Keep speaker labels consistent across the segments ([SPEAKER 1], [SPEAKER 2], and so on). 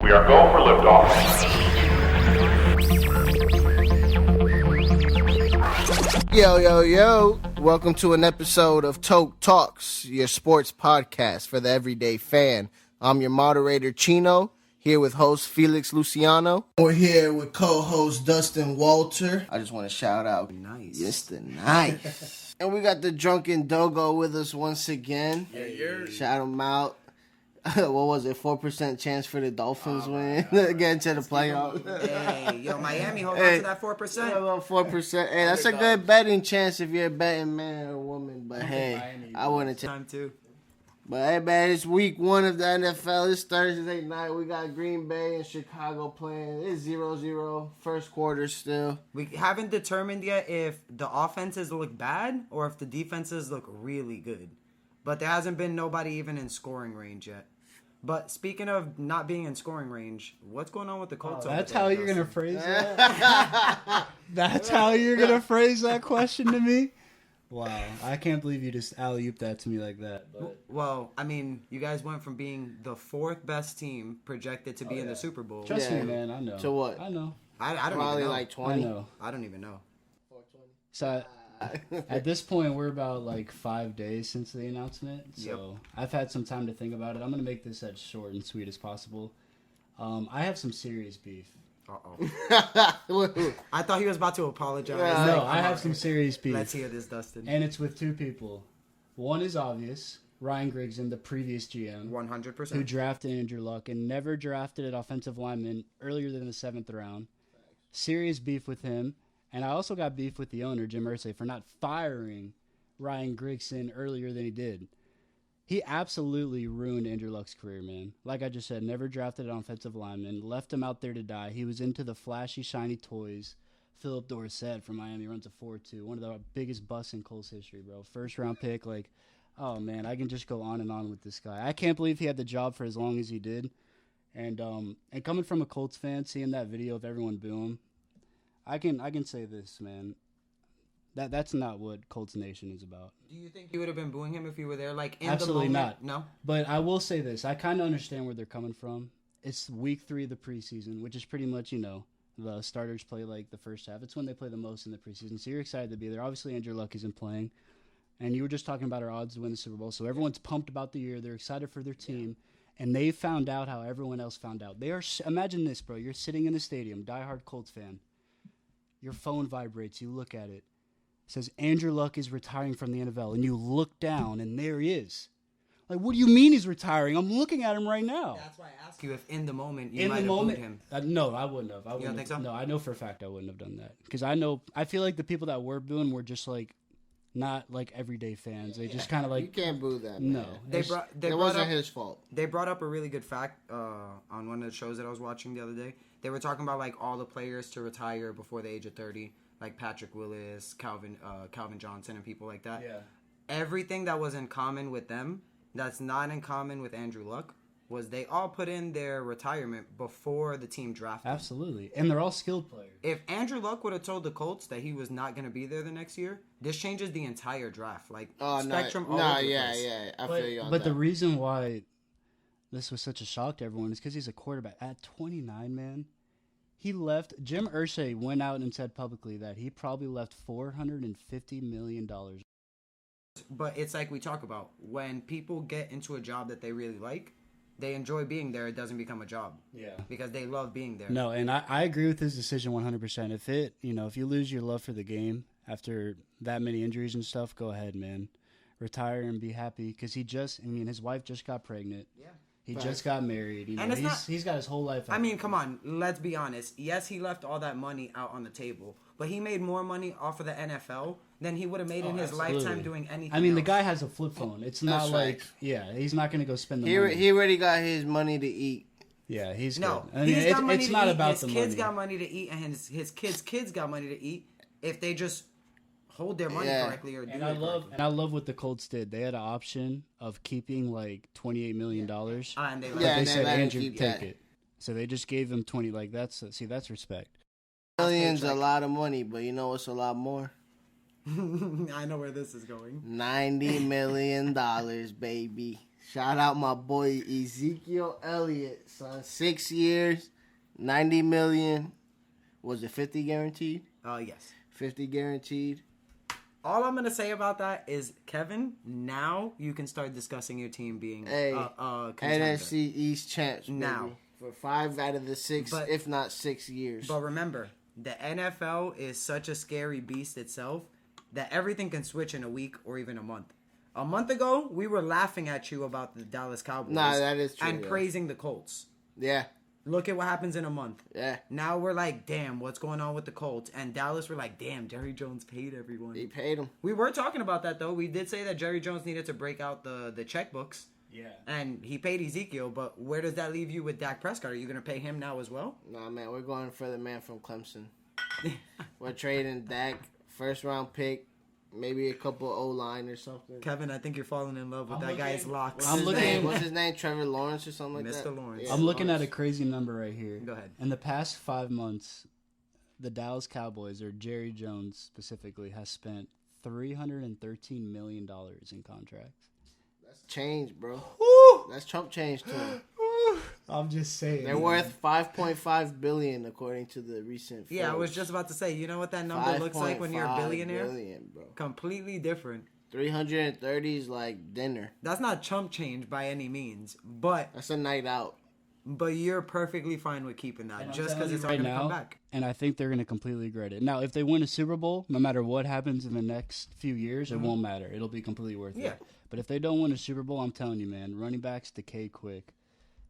[SPEAKER 1] We are go for liftoff.
[SPEAKER 2] Yo. Welcome to an episode of Toke Talks, your sports podcast for the everyday fan. I'm your moderator, Chino, here with host Felix Luciano. We're here with co-host Dustin Walter. I just want to shout out Mr. Nice. And we got the drunken Dogo with us once again.
[SPEAKER 3] Yeah.
[SPEAKER 2] Shout him out. What was it? 4% chance for the Dolphins win getting to the playoffs.
[SPEAKER 3] Hey, yo, Miami, hold on to that 4%.
[SPEAKER 2] Yeah, well, 4%. Hey, that's a good betting chance if you're a betting man or woman. But hey, I wouldn't take
[SPEAKER 3] time too.
[SPEAKER 2] But hey, man, it's week 1 of the NFL. It's Thursday night. We got Green Bay and Chicago playing. It's 0-0. First quarter still.
[SPEAKER 3] We haven't determined yet if the offenses look bad or if the defenses look really good. But there hasn't been nobody even in scoring range yet. But speaking of not being in scoring range, what's going on with the Colts?
[SPEAKER 4] That's how you're going to phrase that? That's how you're going to phrase that question to me? Wow. I can't believe you just alley-ooped that to me like that. But.
[SPEAKER 3] Well, I mean, you guys went from being the 4th best team projected to be in the Super Bowl.
[SPEAKER 4] Trust me, man. I know.
[SPEAKER 2] To what?
[SPEAKER 4] I know.
[SPEAKER 3] I don't
[SPEAKER 2] Probably
[SPEAKER 3] even know.
[SPEAKER 2] like 20.
[SPEAKER 4] I know.
[SPEAKER 3] I don't even know.
[SPEAKER 4] So at this point, we're about like 5 days since the announcement. So I've had some time to think about it. I'm going to make this as short and sweet as possible. I have some serious beef.
[SPEAKER 3] Uh-oh. I thought he was about to apologize.
[SPEAKER 4] No, I have some serious beef.
[SPEAKER 3] Let's hear this, Dustin.
[SPEAKER 4] And it's with 2 people. One is obvious. Ryan Grigson, the previous GM.
[SPEAKER 3] 100%.
[SPEAKER 4] Who drafted Andrew Luck and never drafted an offensive lineman earlier than the 7th round. Serious beef with him. And I also got beef with the owner, Jim Irsay, for not firing Ryan Grigson earlier than he did. He absolutely ruined Andrew Luck's career, man. Like I just said, never drafted an offensive lineman, left him out there to die. He was into the flashy, shiny toys. Philip Dorsett from Miami runs a 4.2, one of the biggest busts in Colts history, bro. First-round pick, like, oh, man, I can just go on and on with this guy. I can't believe he had the job for as long as he did. And coming from a Colts fan, seeing that video of everyone boo him, I can say this, man. That's not what Colts Nation is about.
[SPEAKER 3] Do you think you would have been booing him if you were there? Like in
[SPEAKER 4] Absolutely
[SPEAKER 3] the moment?
[SPEAKER 4] not.
[SPEAKER 3] No.
[SPEAKER 4] But I will say this: I kind of understand where they're coming from. It's week 3 of the preseason, which is pretty much the starters play like the first half. It's when they play the most in the preseason. So you're excited to be there. Obviously, Andrew Luck isn't playing, and you were just talking about our odds to win the Super Bowl. So everyone's pumped about the year. They're excited for their team. And they found out how everyone else found out. Imagine this, bro. You're sitting in the stadium, diehard Colts fan. Your phone vibrates. You look at it. It says Andrew Luck is retiring from the NFL. And you look down, and there he is. Like, what do you mean he's retiring? I'm looking at him right now.
[SPEAKER 3] That's why I asked you if in the moment you might have booed him.
[SPEAKER 4] No, I wouldn't have.
[SPEAKER 3] You don't think so?
[SPEAKER 4] No, I know for a fact I wouldn't have done that. Because I feel like the people that were booing were just like, not like everyday fans. They just kind of like.
[SPEAKER 2] You can't boo that, man.
[SPEAKER 4] No.
[SPEAKER 2] It wasn't his fault.
[SPEAKER 3] They brought up a really good fact on one of the shows that I was watching the other day. They were talking about like all the players to retire before the age of 30, like Patrick Willis, Calvin Johnson, and people like that.
[SPEAKER 4] Yeah.
[SPEAKER 3] Everything that was in common with them, that's not in common with Andrew Luck, was they all put in their retirement before the team drafted.
[SPEAKER 4] Absolutely. And they're all skilled players.
[SPEAKER 3] If Andrew Luck would have told the Colts that he was not going to be there the next year, this changes the entire draft. Like, spectrum all over the place.
[SPEAKER 2] Yeah. I feel you on
[SPEAKER 4] But
[SPEAKER 2] that.
[SPEAKER 4] the reason why this was such a shock to everyone is because he's a quarterback. At 29, man, he left. Jim Irsay went out and said publicly that he probably left $450 million.
[SPEAKER 3] But it's like we talk about. When people get into a job that they really like, they enjoy being there. It doesn't become a job. Yeah. Because they love being there.
[SPEAKER 4] No, and I agree with his decision 100%. If you lose your love for the game after that many injuries and stuff, go ahead, man. Retire and be happy. Because his wife just got pregnant. Yeah. He just got married.
[SPEAKER 3] And
[SPEAKER 4] he's got his whole life out.
[SPEAKER 3] I mean, come on. Let's be honest. Yes, he left all that money out on the table. But he made more money off of the NFL than he would have made in his lifetime doing anything else.
[SPEAKER 4] The guy has a flip phone. It's not like, he's not going to go spend the money.
[SPEAKER 2] He already got his money to eat.
[SPEAKER 4] Yeah, he's
[SPEAKER 3] no.
[SPEAKER 4] Good.
[SPEAKER 3] He's got money
[SPEAKER 4] it's
[SPEAKER 3] to
[SPEAKER 4] not
[SPEAKER 3] eat.
[SPEAKER 4] about
[SPEAKER 3] his
[SPEAKER 4] the
[SPEAKER 3] kids
[SPEAKER 4] money.
[SPEAKER 3] got money to eat, and his kids got money to eat if they just hold their money correctly or do it correctly.
[SPEAKER 4] And I love what the Colts did. They had an option of keeping like $28 million.
[SPEAKER 3] And they
[SPEAKER 4] they said,
[SPEAKER 2] let him
[SPEAKER 4] Andrew,
[SPEAKER 2] keep
[SPEAKER 4] take
[SPEAKER 2] that.
[SPEAKER 4] it. So they just gave him 20. Like, that's respect.
[SPEAKER 2] Millions a lot of money, but you know what's a lot more?
[SPEAKER 3] I know where this is going.
[SPEAKER 2] $90 million, baby. Shout out my boy Ezekiel Elliott, son. 6 years, 90 million. Was it 50 guaranteed?
[SPEAKER 3] Yes.
[SPEAKER 2] 50 guaranteed.
[SPEAKER 3] All I'm gonna say about that is, Kevin, now you can start discussing your team being a contender.
[SPEAKER 2] NFC East champs baby.
[SPEAKER 3] Now.
[SPEAKER 2] For 5 out of the 6, if not 6 years.
[SPEAKER 3] But remember, the NFL is such a scary beast itself that everything can switch in a week or even a month. A month ago, we were laughing at you about the Dallas Cowboys.
[SPEAKER 2] Nah, that is true.
[SPEAKER 3] And praising the Colts.
[SPEAKER 2] Yeah.
[SPEAKER 3] Look at what happens in a month.
[SPEAKER 2] Yeah.
[SPEAKER 3] Now we're like, damn, what's going on with the Colts? And Dallas, we're like, damn, Jerry Jones paid everyone.
[SPEAKER 2] He paid him.
[SPEAKER 3] We were talking about that, though. We did say that Jerry Jones needed to break out the checkbooks.
[SPEAKER 4] Yeah.
[SPEAKER 3] And he paid Ezekiel, but where does that leave you with Dak Prescott? Are you going to pay him now as well?
[SPEAKER 2] Nah, man, we're going for the man from Clemson. We're trading Dak, first round pick, maybe a couple O-line or something.
[SPEAKER 3] Kevin, I think you're falling in love with that guy's locks.
[SPEAKER 2] What's his name? Trevor Lawrence or something like that?
[SPEAKER 3] Mr. Lawrence.
[SPEAKER 2] Yeah,
[SPEAKER 4] I'm looking at a crazy number right here.
[SPEAKER 3] Go ahead.
[SPEAKER 4] In the past 5 months, the Dallas Cowboys, or Jerry Jones specifically, has spent $313 million in contracts.
[SPEAKER 2] That's change, bro.
[SPEAKER 4] Woo!
[SPEAKER 2] That's Trump change to him.
[SPEAKER 4] I'm just saying.
[SPEAKER 2] They're worth $5.5 billion according to the recent.
[SPEAKER 3] Yeah, I
[SPEAKER 2] Forbes.
[SPEAKER 3] was just about to say, you know what that number looks like when you're a billionaire?
[SPEAKER 2] Billion, bro.
[SPEAKER 3] Completely different.
[SPEAKER 2] 330 is like dinner.
[SPEAKER 3] That's not chump change by any means, but
[SPEAKER 2] That's a night out.
[SPEAKER 3] you're perfectly fine with keeping that just because it's all
[SPEAKER 4] right
[SPEAKER 3] going to come
[SPEAKER 4] now,
[SPEAKER 3] back.
[SPEAKER 4] and I think they're going to completely regret it. Now, if they win a Super Bowl, no matter what happens in the next few years, it won't matter. It'll be completely worth
[SPEAKER 3] Yeah.
[SPEAKER 4] it. But if they don't win a Super Bowl, I'm telling you, man, running backs decay quick.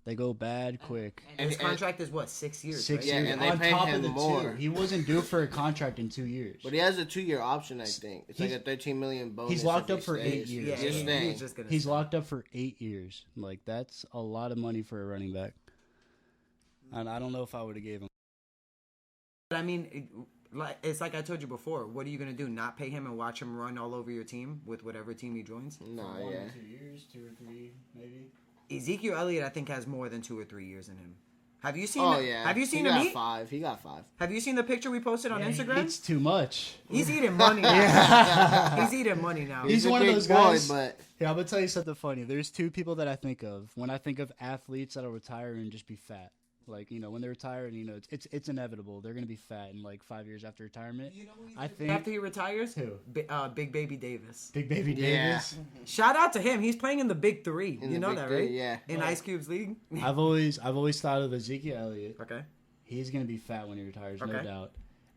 [SPEAKER 4] They go bad quick.
[SPEAKER 3] And his contract is what, 6 years?
[SPEAKER 4] 6
[SPEAKER 3] right?
[SPEAKER 4] years.
[SPEAKER 2] and they
[SPEAKER 4] on
[SPEAKER 2] pay
[SPEAKER 4] top
[SPEAKER 2] him
[SPEAKER 4] of the
[SPEAKER 2] more.
[SPEAKER 4] 2. He wasn't due for a contract in 2 years.
[SPEAKER 2] But he has a 2-year option, I think. It's like a $13 million bonus.
[SPEAKER 4] He's locked
[SPEAKER 2] if
[SPEAKER 4] up for
[SPEAKER 2] he
[SPEAKER 4] 8
[SPEAKER 2] stays.
[SPEAKER 4] years.
[SPEAKER 3] Yeah,
[SPEAKER 2] Just staying.
[SPEAKER 3] he's just going to
[SPEAKER 4] He's locked up for 8 years. Like, that's a lot of money for a running back. And I don't know if I would have gave him.
[SPEAKER 3] But I mean, it's like I told you before. What are you going to do? Not pay him and watch him run all over your team with whatever team he joins?
[SPEAKER 2] Nah,
[SPEAKER 4] 1
[SPEAKER 2] yeah.
[SPEAKER 4] or 2 years, 2 or 3, maybe.
[SPEAKER 3] Ezekiel Elliott, I think, has more than 2 or 3 years in him. Have you seen?
[SPEAKER 2] Oh, yeah.
[SPEAKER 3] Have you seen
[SPEAKER 2] he
[SPEAKER 3] him
[SPEAKER 2] got
[SPEAKER 3] eat?
[SPEAKER 2] 5. He got 5.
[SPEAKER 3] Have you seen the picture we posted on Instagram?
[SPEAKER 4] It's too much.
[SPEAKER 3] He's eating money now. He's eating money now.
[SPEAKER 4] He's
[SPEAKER 2] a
[SPEAKER 4] one of
[SPEAKER 2] big
[SPEAKER 4] those
[SPEAKER 2] boy,
[SPEAKER 4] guys.
[SPEAKER 2] but
[SPEAKER 4] Yeah, I'm gonna tell you something funny. There's 2 people that I think of when I think of athletes that'll retire and just be fat. Like, you know, when they retire, and you know, it's inevitable. They're gonna be fat in like 5 years after retirement.
[SPEAKER 3] You know who
[SPEAKER 4] I think
[SPEAKER 3] after he retires?
[SPEAKER 4] Who?
[SPEAKER 3] Big Baby Davis.
[SPEAKER 4] Big Baby
[SPEAKER 2] Yeah.
[SPEAKER 4] Davis.
[SPEAKER 3] Shout out to him. He's playing in the Big Three.
[SPEAKER 2] In
[SPEAKER 3] You
[SPEAKER 2] the
[SPEAKER 3] know
[SPEAKER 2] Big
[SPEAKER 3] that,
[SPEAKER 2] Three,
[SPEAKER 3] right?
[SPEAKER 2] yeah.
[SPEAKER 3] In Ice Cube's league.
[SPEAKER 4] I've always thought of Ezekiel Elliott.
[SPEAKER 3] Okay.
[SPEAKER 4] He's gonna be fat when he retires, no
[SPEAKER 3] Okay.
[SPEAKER 4] doubt.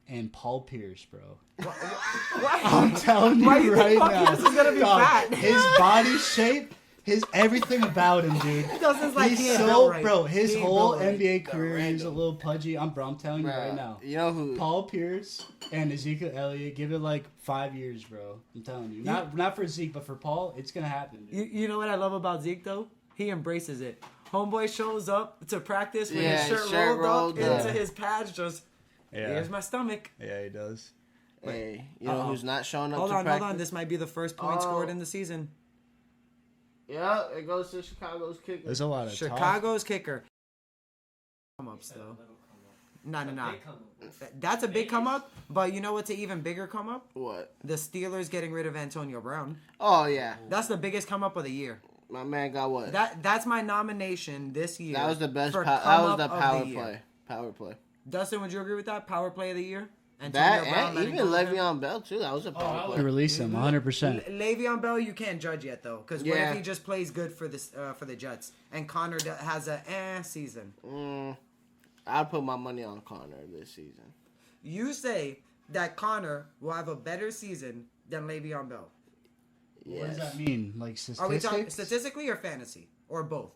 [SPEAKER 4] And Paul Pierce, bro.
[SPEAKER 3] Why?
[SPEAKER 4] I'm telling
[SPEAKER 3] Why do
[SPEAKER 4] you
[SPEAKER 3] you
[SPEAKER 4] right
[SPEAKER 3] think Paul
[SPEAKER 4] now,
[SPEAKER 3] Pierce is gonna be
[SPEAKER 4] dog,
[SPEAKER 3] fat?
[SPEAKER 4] his body shape, his everything about him, dude.
[SPEAKER 3] Dustin's like,
[SPEAKER 4] He's
[SPEAKER 3] he ain't
[SPEAKER 4] so,
[SPEAKER 3] built right.
[SPEAKER 4] bro. His
[SPEAKER 3] He ain't
[SPEAKER 4] whole
[SPEAKER 3] built right.
[SPEAKER 4] NBA career, he was a
[SPEAKER 2] random.
[SPEAKER 4] little pudgy. I'm telling you right now.
[SPEAKER 2] You know who?
[SPEAKER 4] Paul Pierce and Ezekiel Elliott, give it like 5 years, bro. I'm telling you. Not for Zeke, but for Paul, it's gonna happen. Dude.
[SPEAKER 3] You know what I love about Zeke though? He embraces it. Homeboy shows up to practice with
[SPEAKER 2] Yeah,
[SPEAKER 3] his shirt
[SPEAKER 2] shirt
[SPEAKER 3] rolled up
[SPEAKER 2] rolled
[SPEAKER 3] into
[SPEAKER 2] up.
[SPEAKER 3] his pads. Just here's my stomach.
[SPEAKER 4] Yeah, he does.
[SPEAKER 2] Hey, you know who's not showing up
[SPEAKER 3] Hold
[SPEAKER 2] to
[SPEAKER 3] on,
[SPEAKER 2] practice?
[SPEAKER 3] hold on. This might be the first point
[SPEAKER 2] Oh.
[SPEAKER 3] scored in the season.
[SPEAKER 2] Yeah, it goes to Chicago's kicker.
[SPEAKER 4] There's a lot of talk.
[SPEAKER 3] Chicago's kicker. Come ups though. No. That's a big come up, but you know what's an even bigger come up?
[SPEAKER 2] What?
[SPEAKER 3] The Steelers getting rid of Antonio Brown.
[SPEAKER 2] Oh, yeah.
[SPEAKER 3] That's the biggest come up of the year.
[SPEAKER 2] My man got what?
[SPEAKER 3] That's my nomination this year.
[SPEAKER 2] That was the best.
[SPEAKER 3] for
[SPEAKER 2] That
[SPEAKER 3] come
[SPEAKER 2] was
[SPEAKER 3] up
[SPEAKER 2] the
[SPEAKER 3] of
[SPEAKER 2] power
[SPEAKER 3] year.
[SPEAKER 2] play. Power play.
[SPEAKER 3] Dustin, would you agree with that? Power play of the year?
[SPEAKER 2] That
[SPEAKER 3] Brown
[SPEAKER 2] and
[SPEAKER 3] letting
[SPEAKER 2] even
[SPEAKER 3] go of him?
[SPEAKER 2] Le'Veon Bell too. That was a power
[SPEAKER 4] To
[SPEAKER 2] play.
[SPEAKER 4] release him, 100%.
[SPEAKER 3] Le'Veon Bell, you can't judge yet though, because what
[SPEAKER 2] Yeah.
[SPEAKER 3] if he just plays good for this for the Jets and Connor has a season?
[SPEAKER 2] I'd put my money on Connor this season.
[SPEAKER 3] You say that Connor will have a better season than Le'Veon Bell.
[SPEAKER 2] Yes.
[SPEAKER 4] What does that mean? Like
[SPEAKER 3] Are we
[SPEAKER 4] statistics?
[SPEAKER 3] talking statistically or fantasy or both?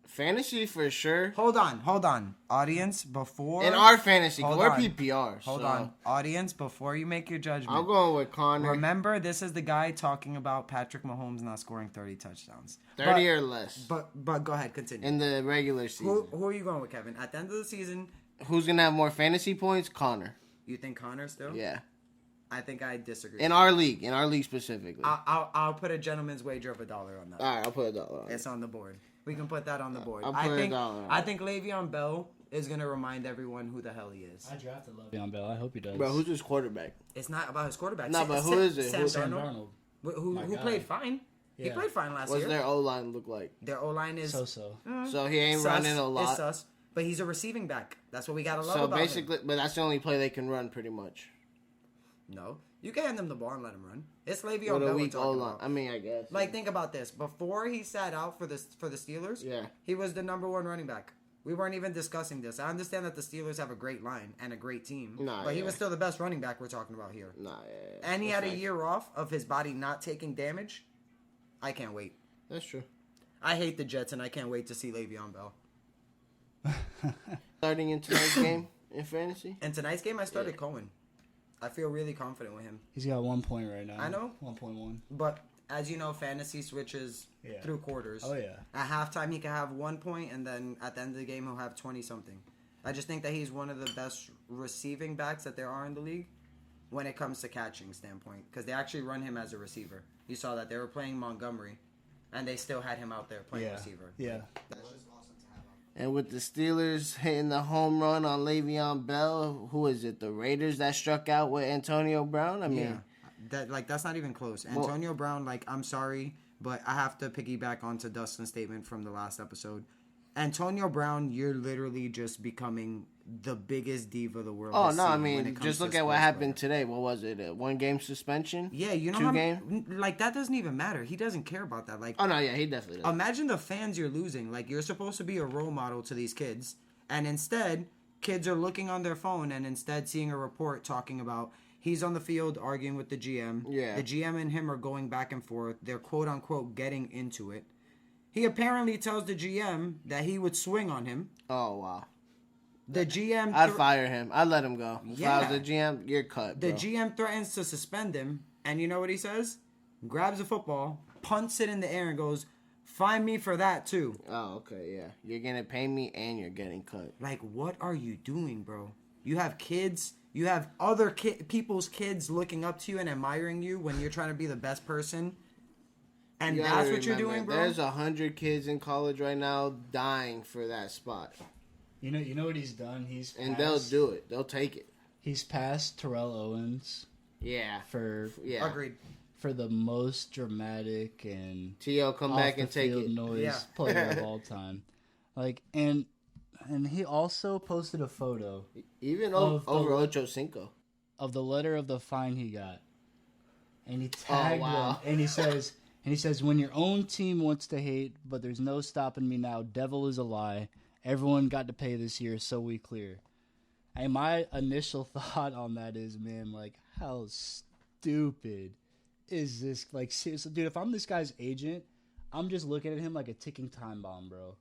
[SPEAKER 2] Fantasy for sure.
[SPEAKER 3] Hold on, audience. Before
[SPEAKER 2] In our fantasy, 'cause
[SPEAKER 3] Hold
[SPEAKER 2] we're
[SPEAKER 3] on.
[SPEAKER 2] PPR.
[SPEAKER 3] hold
[SPEAKER 2] so
[SPEAKER 3] on, audience. Before you make your judgment,
[SPEAKER 2] I'm going with Connor.
[SPEAKER 3] remember this is the guy talking about Patrick Mahomes not scoring 30 touchdowns.
[SPEAKER 2] 30 or less
[SPEAKER 3] But go ahead, continue.
[SPEAKER 2] in the regular season.
[SPEAKER 3] Who are you going with, Kevin? At the end of the season,
[SPEAKER 2] Who's gonna have more fantasy points? Connor.
[SPEAKER 3] you think Connor still?
[SPEAKER 2] Yeah.
[SPEAKER 3] I think I disagree.
[SPEAKER 2] In our league specifically.
[SPEAKER 3] I'll put a gentleman's wager of $1 on that.
[SPEAKER 2] All right, I'll put $1 on it.
[SPEAKER 3] It's on the board. We can put that on the board.
[SPEAKER 2] I'll
[SPEAKER 3] I
[SPEAKER 2] put
[SPEAKER 3] think
[SPEAKER 2] $1 on it.
[SPEAKER 3] I think Le'Veon Bell is gonna remind everyone who the hell he is.
[SPEAKER 4] I drafted Le'Veon Bell. I hope he does.
[SPEAKER 2] Bro, who's his quarterback?
[SPEAKER 3] It's not about his quarterback.
[SPEAKER 2] No, but who is it?
[SPEAKER 3] Sam
[SPEAKER 2] Who's
[SPEAKER 4] Sam
[SPEAKER 3] Darnold?
[SPEAKER 4] Darnold?
[SPEAKER 3] Who
[SPEAKER 4] My guy.
[SPEAKER 3] played fine. He played fine last
[SPEAKER 2] What's
[SPEAKER 3] year.
[SPEAKER 2] their O-line look like?
[SPEAKER 3] Their O-line is
[SPEAKER 4] So.
[SPEAKER 2] So he ain't running a lot.
[SPEAKER 3] It's sus, but he's a receiving back. That's what we gotta love
[SPEAKER 2] So
[SPEAKER 3] about
[SPEAKER 2] basically,
[SPEAKER 3] him.
[SPEAKER 2] but that's the only play they can run, pretty much.
[SPEAKER 3] No, you can hand him the ball and let him run. It's Le'Veon
[SPEAKER 2] With
[SPEAKER 3] Bell
[SPEAKER 2] a
[SPEAKER 3] we're
[SPEAKER 2] weak
[SPEAKER 3] talking
[SPEAKER 2] O-line.
[SPEAKER 3] about.
[SPEAKER 2] I mean, I guess.
[SPEAKER 3] Like, think about this. Before he sat out for the Steelers, he was the number 1 running back. We weren't even discussing this. I understand that the Steelers have a great line and a great team, but he was still the best running back we're talking about here. And he had a year off of his body not taking damage. I can't wait.
[SPEAKER 2] That's true.
[SPEAKER 3] I hate the Jets, and I can't wait to see Le'Veon Bell.
[SPEAKER 2] Starting in tonight's game in fantasy?
[SPEAKER 3] In tonight's game, I started Cohen. I feel really confident with him.
[SPEAKER 4] He's got 1 point right now.
[SPEAKER 3] I know.
[SPEAKER 4] 1.1.
[SPEAKER 3] But as you know, fantasy switches through quarters.
[SPEAKER 4] Oh, yeah.
[SPEAKER 3] At halftime, he can have 1 point, and then at the end of the game, he'll have 20-something. I just think that he's one of the best receiving backs that there are in the league when it comes to catching standpoint, because they actually run him as a receiver. You saw that they were playing Montgomery, and they still had him out there playing receiver.
[SPEAKER 4] Yeah.
[SPEAKER 3] That's just awesome to have him.
[SPEAKER 2] And with the Steelers hitting the home run on Le'Veon Bell, who is it? The Raiders that struck out with Antonio Brown? I mean,
[SPEAKER 3] that's not even close. Antonio Brown, I'm sorry, but I have to piggyback onto Dustin's statement from the last episode. Antonio Brown, you're literally just becoming the biggest diva the world has
[SPEAKER 2] no, I
[SPEAKER 3] seen when it
[SPEAKER 2] mean,
[SPEAKER 3] comes
[SPEAKER 2] just
[SPEAKER 3] to
[SPEAKER 2] look at what
[SPEAKER 3] sports
[SPEAKER 2] happened
[SPEAKER 3] player.
[SPEAKER 2] today. What was it? A 1-game suspension?
[SPEAKER 3] Yeah, you know
[SPEAKER 2] 2 game?
[SPEAKER 3] that doesn't even matter. He doesn't care about that.
[SPEAKER 2] Oh, no, yeah, he definitely does.
[SPEAKER 3] Imagine the fans you're losing. You're supposed to be a role model to these kids, and instead, kids are looking on their phone and instead seeing a report talking about he's on the field arguing with the GM.
[SPEAKER 2] Yeah.
[SPEAKER 3] The GM and him are going back and forth. They're quote-unquote getting into it. He apparently tells the GM that he would swing on him.
[SPEAKER 2] Oh, wow.
[SPEAKER 3] The GM...
[SPEAKER 2] I'd fire him. I'd let him go. If I was
[SPEAKER 3] Yeah.
[SPEAKER 2] the GM, you're cut, bro.
[SPEAKER 3] The GM threatens to suspend him, and you know what he says? Grabs a football, punts it in the air, and goes, "Find me for that, too."
[SPEAKER 2] Oh, okay, yeah. You're going to pay me, and you're getting cut.
[SPEAKER 3] What are you doing, bro? You have kids. You have other people's kids looking up to you and admiring you when you're trying to be the best person. And
[SPEAKER 2] You
[SPEAKER 3] that's
[SPEAKER 2] gotta
[SPEAKER 3] what you're
[SPEAKER 2] remember,
[SPEAKER 3] doing, bro?
[SPEAKER 2] There's 100 kids in college right now dying for that spot.
[SPEAKER 4] You know what he's done?
[SPEAKER 2] And they'll do it. They'll take it.
[SPEAKER 4] He's passed Terrell Owens
[SPEAKER 2] Yeah.
[SPEAKER 4] for
[SPEAKER 3] Agreed.
[SPEAKER 4] for the most dramatic and
[SPEAKER 2] T.O. come back and take
[SPEAKER 4] off-the-field
[SPEAKER 2] it.
[SPEAKER 4] noise player of all time. And he also posted a photo
[SPEAKER 2] Even
[SPEAKER 4] Of the-
[SPEAKER 2] over Ocho Cinco.
[SPEAKER 4] of the letter of the fine he got, and he tagged
[SPEAKER 2] wow.
[SPEAKER 4] him, and he says, "When your own team wants to hate, but there's no stopping me now. Devil is a lie. Everyone got to pay this year, so we clear." And my initial thought on that is, man, how stupid is this? Seriously, dude, if I'm this guy's agent, I'm just looking at him like a ticking time bomb, bro.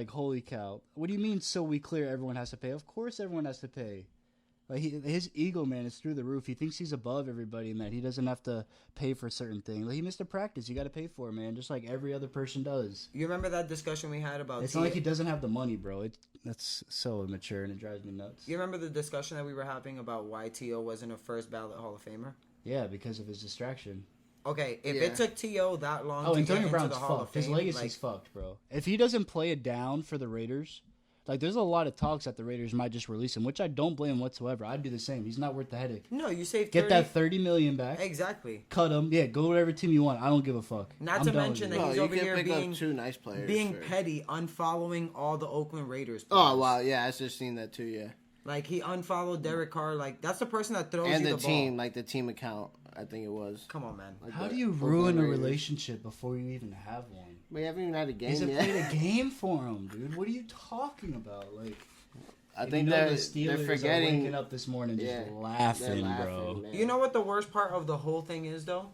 [SPEAKER 4] Holy cow. What do you mean, so we clear, everyone has to pay? Of course everyone has to pay. His ego, man, is through the roof. He thinks he's above everybody and that he doesn't have to pay for certain things. He missed a practice. You got to pay for it, man, just like every other person does.
[SPEAKER 3] You remember that discussion we had about...
[SPEAKER 4] It's not like he doesn't have the money, bro. That's so immature, and it drives me nuts.
[SPEAKER 3] You remember the discussion that we were having about why T.O. wasn't a first ballot Hall of Famer?
[SPEAKER 4] Yeah, because of his distraction.
[SPEAKER 3] Okay, if it took T.O. that long to get
[SPEAKER 4] Antonio
[SPEAKER 3] into
[SPEAKER 4] Brown's
[SPEAKER 3] the Hall of
[SPEAKER 4] fucked. His
[SPEAKER 3] Fame...
[SPEAKER 4] legacy's fucked, bro. If he doesn't play it down for the Raiders... there's a lot of talks that the Raiders might just release him, which I don't blame him whatsoever. I'd do the same. He's not worth the headache.
[SPEAKER 3] No, you saved
[SPEAKER 4] Get that $30 million back.
[SPEAKER 3] Exactly.
[SPEAKER 4] Cut him. Yeah, go to whatever team you want. I don't give a fuck.
[SPEAKER 3] Not
[SPEAKER 4] I'm
[SPEAKER 3] to
[SPEAKER 4] done
[SPEAKER 3] mention
[SPEAKER 4] with
[SPEAKER 3] that
[SPEAKER 4] it.
[SPEAKER 3] he's
[SPEAKER 2] you
[SPEAKER 3] over
[SPEAKER 2] can
[SPEAKER 3] here
[SPEAKER 2] pick
[SPEAKER 3] being
[SPEAKER 2] up 2 nice players.
[SPEAKER 3] petty, unfollowing all the Oakland Raiders
[SPEAKER 2] Oh,
[SPEAKER 3] players.
[SPEAKER 2] wow. Yeah, I just seen that too, yeah.
[SPEAKER 3] He unfollowed Derek Carr. That's the person that throws
[SPEAKER 2] And
[SPEAKER 3] you
[SPEAKER 2] the
[SPEAKER 3] the
[SPEAKER 2] team,
[SPEAKER 3] ball.
[SPEAKER 2] the team account, I think it was.
[SPEAKER 3] Come on, man.
[SPEAKER 4] How do you ruin a relationship before you even have one?
[SPEAKER 2] We haven't even had a game
[SPEAKER 4] He's
[SPEAKER 2] yet.
[SPEAKER 4] played a game for him, dude. What are you talking about?
[SPEAKER 2] I think the Steelers
[SPEAKER 4] are
[SPEAKER 2] forgetting.
[SPEAKER 4] waking up this morning just
[SPEAKER 2] They're
[SPEAKER 4] laughing, bro.
[SPEAKER 2] man.
[SPEAKER 3] You know what the worst part of the whole thing is, though?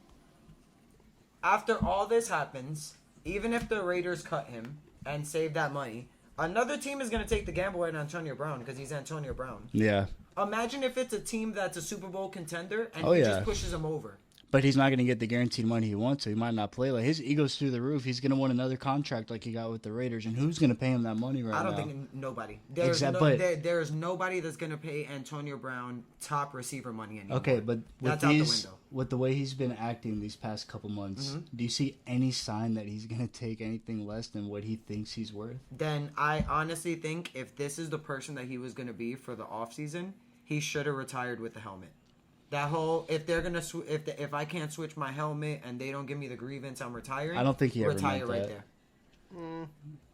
[SPEAKER 3] After all this happens, even if the Raiders cut him and save that money, another team is going to take the gamble on Antonio Brown because he's Antonio Brown.
[SPEAKER 4] Yeah.
[SPEAKER 3] Imagine if it's a team that's a Super Bowl contender and
[SPEAKER 4] Oh,
[SPEAKER 3] he
[SPEAKER 4] yeah.
[SPEAKER 3] just pushes him over.
[SPEAKER 4] But he's not going to get the guaranteed money he wants, so he might not play. His ego's through the roof. He's going to want another contract like he got with the Raiders, and who's going to pay him that money right now?
[SPEAKER 3] I don't think nobody. There's nobody that's going to pay Antonio Brown top receiver money anymore.
[SPEAKER 4] Okay, but
[SPEAKER 3] that's out the window.
[SPEAKER 4] with the way he's been acting these past couple months, do you see any sign that he's going to take anything less than what he thinks he's worth?
[SPEAKER 3] Then I honestly think if this is the person that he was going to be for the offseason, he should have retired with the helmet. That whole if they're gonna if I can't switch my helmet and they don't give me the grievance, I'm retiring.
[SPEAKER 4] I don't think he ever
[SPEAKER 3] retire
[SPEAKER 4] meant
[SPEAKER 3] right
[SPEAKER 4] that.
[SPEAKER 3] there.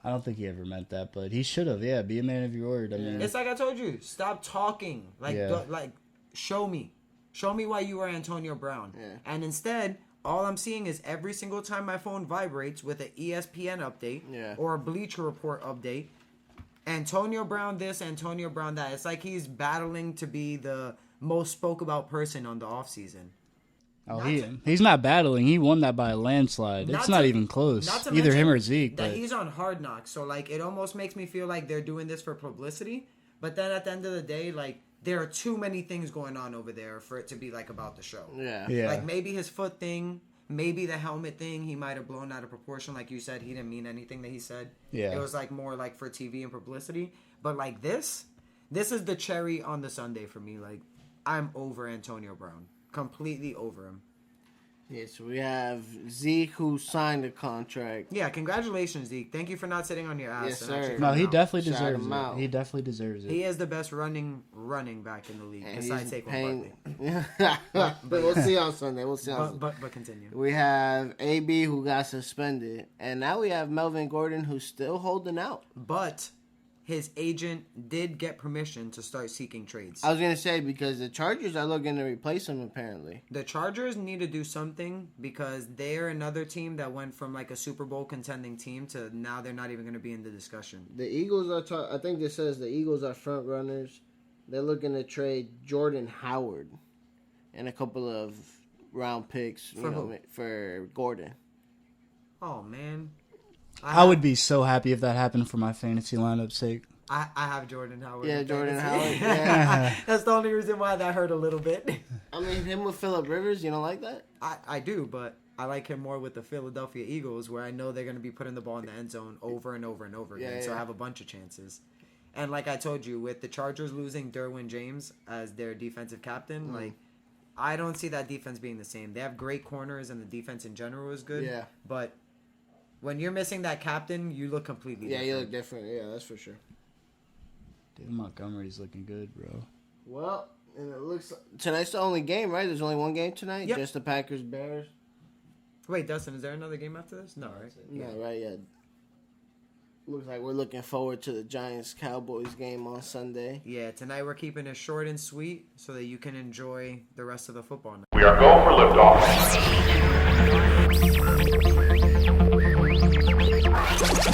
[SPEAKER 4] I don't think he ever meant that, but he should have. Yeah, be a man of your word. I mean,
[SPEAKER 3] It's like I told you. Stop talking. Like show me why you are Antonio Brown.
[SPEAKER 2] Yeah.
[SPEAKER 3] And instead, all I'm seeing is every single time my phone vibrates with an ESPN update or a Bleacher Report update, Antonio Brown this, Antonio Brown that. It's like he's battling to be the most spoke about person on the offseason.
[SPEAKER 4] oh, he's not battling. He won that by a landslide. It's not even close. Either him or Zeke.
[SPEAKER 3] That
[SPEAKER 4] But
[SPEAKER 3] he's on Hard Knocks, so like it almost makes me feel like they're doing this for publicity. But then at the end of the day, like there are too many things going on over there for it to be like about the show.
[SPEAKER 2] Yeah.
[SPEAKER 3] Like maybe his foot thing, maybe the helmet thing, he might have blown out of proportion. Like you said, he didn't mean anything that he said.
[SPEAKER 4] Yeah.
[SPEAKER 3] It was like more like for TV and publicity. But like this is the cherry on the sundae for me. Like I'm over Antonio Brown. Completely over him.
[SPEAKER 2] Yes, we have Zeke who signed a contract.
[SPEAKER 3] Yeah, congratulations, Zeke. Thank you for not sitting on your ass.
[SPEAKER 2] Yes,
[SPEAKER 3] and
[SPEAKER 2] sir.
[SPEAKER 3] actually
[SPEAKER 4] no, he
[SPEAKER 3] coming out.
[SPEAKER 4] definitely
[SPEAKER 2] Shout
[SPEAKER 4] deserves
[SPEAKER 2] him out.
[SPEAKER 4] it. He definitely deserves it.
[SPEAKER 3] He is the best running back in the league,
[SPEAKER 2] And
[SPEAKER 3] besides
[SPEAKER 2] he's
[SPEAKER 3] Saquon
[SPEAKER 2] paying.
[SPEAKER 3] Barkley.
[SPEAKER 2] But we'll see on Sunday.
[SPEAKER 3] But continue.
[SPEAKER 2] We have AB who got suspended, and now we have Melvin Gordon who's still holding out.
[SPEAKER 3] But his agent did get permission to start seeking trades.
[SPEAKER 2] I was gonna say because the Chargers are looking to replace him apparently.
[SPEAKER 3] The Chargers need to do something because they're another team that went from like a Super Bowl contending team to now they're not even going to be in the discussion.
[SPEAKER 2] The Eagles are. I think this says the Eagles are front runners. They're looking to trade Jordan Howard and a couple of round picks for Gordon.
[SPEAKER 3] Oh man,
[SPEAKER 4] I would be so happy if that happened for my fantasy lineup's sake.
[SPEAKER 3] I have Jordan Howard.
[SPEAKER 2] Yeah,
[SPEAKER 3] in
[SPEAKER 2] Jordan
[SPEAKER 3] fantasy.
[SPEAKER 2] Howard. Yeah.
[SPEAKER 3] That's the only reason why that hurt a little bit.
[SPEAKER 2] I mean, him with Phillip Rivers, you don't like that?
[SPEAKER 3] I do, but I like him more with the Philadelphia Eagles, where I know they're going to be putting the ball in the end zone over and over and over again.
[SPEAKER 2] Yeah,
[SPEAKER 3] So I
[SPEAKER 2] yeah.
[SPEAKER 3] have a bunch of chances. And like I told you, with the Chargers losing Derwin James as their defensive captain, like I don't see that defense being the same. They have great corners, and the defense in general is good.
[SPEAKER 2] Yeah.
[SPEAKER 3] But when you're missing that captain, you look completely
[SPEAKER 2] Yeah,
[SPEAKER 3] different.
[SPEAKER 2] you look different. Yeah, that's for sure.
[SPEAKER 4] David Montgomery's looking good, bro.
[SPEAKER 2] Well, and it looks like tonight's the only game, right? There's only one game tonight?
[SPEAKER 3] Yep.
[SPEAKER 2] Just the Packers Bears?
[SPEAKER 3] Wait, Dustin, is there another game after this? No, right?
[SPEAKER 2] No, right, yeah. Looks like we're looking forward to the Giants-Cowboys game on Sunday.
[SPEAKER 3] Yeah, tonight we're keeping it short and sweet so that you can enjoy the rest of the football night.
[SPEAKER 1] We are go for liftoff.